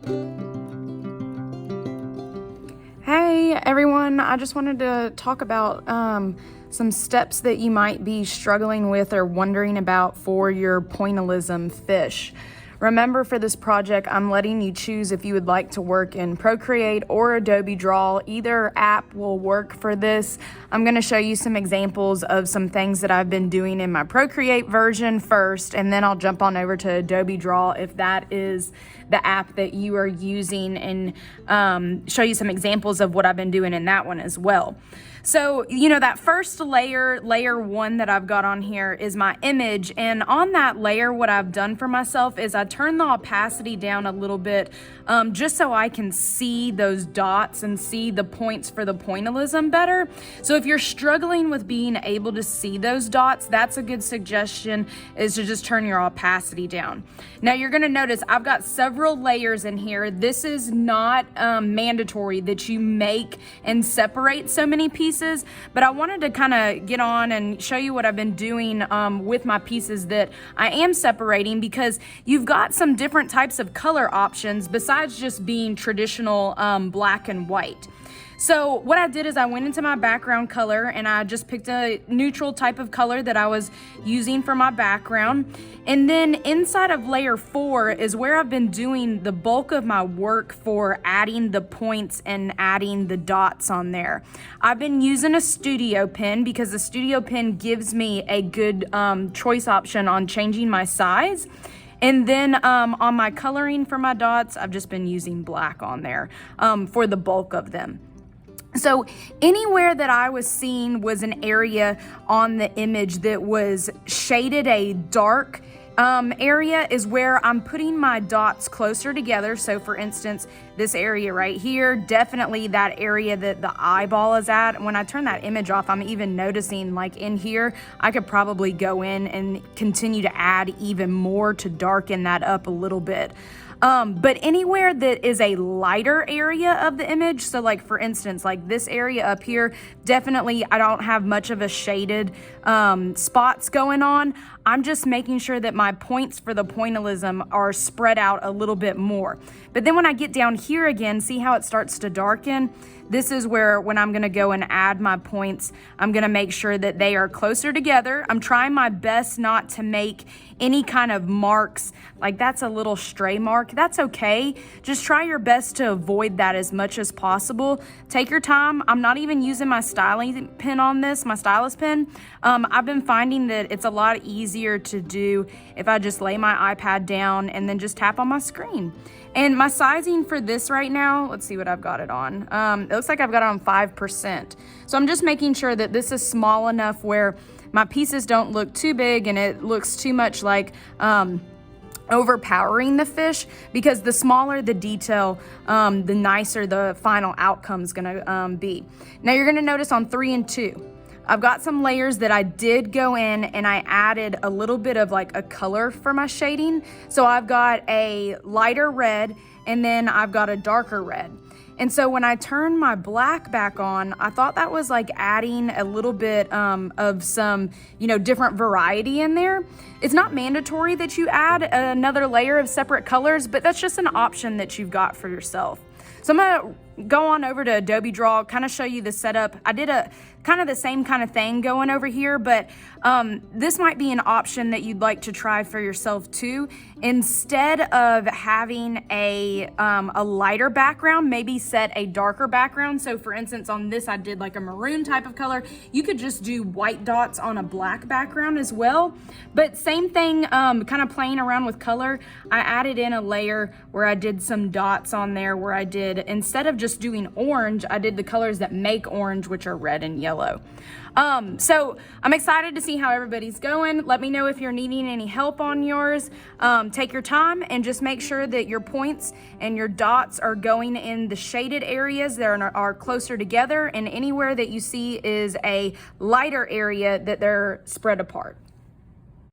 Hey everyone, I just wanted to talk about some steps that you might be struggling with or wondering about for your pointillism fish. Remember, for this project, I'm letting you choose if you would like to work in Procreate or Adobe Draw. Either app will work for this. I'm going to show you some examples of some things that I've been doing in my Procreate version first, and then I'll jump on over to Adobe Draw if that is the app that you are using, and show you some examples of what I've been doing in that one as well. So, that first layer one that I've got on here is my image. And on that layer, what I've done for myself is I turned the opacity down a little bit, just so I can see those dots and see the points for the pointillism better. So if you're struggling with being able to see those dots, that's a good suggestion, is to just turn your opacity down. Now you're gonna notice I've got several layers in here. This is not mandatory that you make and separate so many pieces, but I wanted to kind of get on and show you what I've been doing with my pieces that I am separating, because you've got some different types of color options besides just being traditional black and white. So what I did is I went into my background color and I just picked a neutral type of color that I was using for my background. And then inside of layer 4 is where I've been doing the bulk of my work for adding the points and adding the dots on there. I've been using a studio pen because the studio pen gives me a good choice option on changing my size. And then on my coloring for my dots, I've just been using black on there for the bulk of them. So anywhere that I was seeing was an area on the image that was shaded a dark area is where I'm putting my dots closer together. So for instance, this area right here, definitely that area that the eyeball is at. When I turn that image off, I'm even noticing, like in here, I could probably go in and continue to add even more to darken that up a little bit. But anywhere that is a lighter area of the image, so like for instance, like this area up here, definitely I don't have much of a shaded spots going on. I'm just making sure that my points for the pointillism are spread out a little bit more. But then when I get down here again, see how it starts to darken? This is where, when I'm gonna go and add my points, I'm gonna make sure that they are closer together. I'm trying my best not to make any kind of marks, like that's a little stray mark. That's okay. Just try your best to avoid that as much as possible. Take your time. I'm not even using my styling pen on this, my stylus pen. I've been finding that it's a lot easier to do if I just lay my iPad down and then just tap on my screen. And my sizing for this right now, let's see what I've got it on. It looks like I've got it on 5%. So I'm just making sure that this is small enough where my pieces don't look too big and it looks too much like overpowering the fish, because the smaller the detail, the nicer the final outcome's gonna be. Now you're gonna notice on 3 and 2, I've got some layers that I did go in and I added a little bit of like a color for my shading. So I've got a lighter red and then I've got a darker red. And so when I turned my black back on, I thought that was like adding a little bit of some, different variety in there. It's not mandatory that you add another layer of separate colors, but that's just an option that you've got for yourself. So I'm gonna go on over to Adobe Draw, kind of show you the setup. I did a kind of the same kind of thing going over here, but this might be an option that you'd like to try for yourself too. Instead of having a lighter background, maybe set a darker background. So for instance, on this, I did like a maroon type of color. You could just do white dots on a black background as well. But same thing, kind of playing around with color. I added in a layer where I did some dots on there where I did, instead of just doing orange, I did the colors that make orange, which are red and yellow. So I'm excited to see how everybody's going. Let me know if you're needing any help on yours. Take your time and just make sure that your points and your dots are going in the shaded areas that are closer together, and anywhere that you see is a lighter area that they're spread apart.